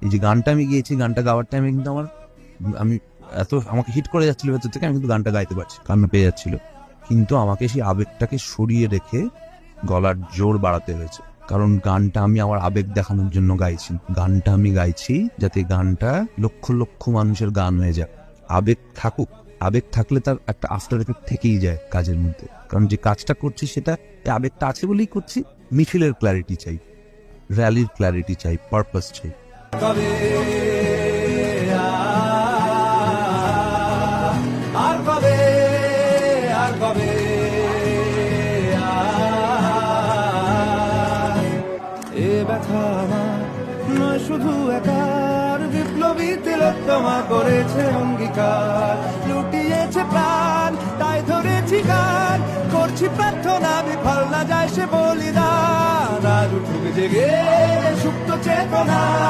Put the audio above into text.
এই যে গানটা আমি গিয়েছি, গানটা গাওয়ার টাইমে কিন্তু আমি আমাকে হিট করে যাচ্ছিল ভেতর থেকে, আমি কিন্তু গানটা গাইতে পারছি, কান্না পেয়ে যাচ্ছিল, কিন্তু আমাকে সেই আবেগটাকে সরিয়ে রেখে গলার জোর বাড়াতে হয়েছে। কারণ গানটা আমি আমার আবেগ দেখানোর জন্য গাইছি, গানটা আমি গাইছি যাতে গানটা লক্ষ লক্ষ মানুষের গান হয়ে যায়। আবেগ থাকুক, আবেগ থাকলে তার একটা আফটার এফেক্ট থেকেই যায় কাজের মধ্যে। কারণ যে কাজটা করছি সেটা আবেগটা আছে বলেই করছি। মিছিলের ক্ল্যারিটি চাই, র্যালির ক্ল্যারিটি চাই, পারপাস চাই। নয় শুধু একার, বিপ্লবী তিলোত্তমা করেছে অঙ্গীকার, লুটিয়েছে প্রাণ তাই ধরেছি গান, করছি প্রার্থনা বিফল না যায় সে বলিদান, আর উঠুক জেগে সুপ্ত চেতনা।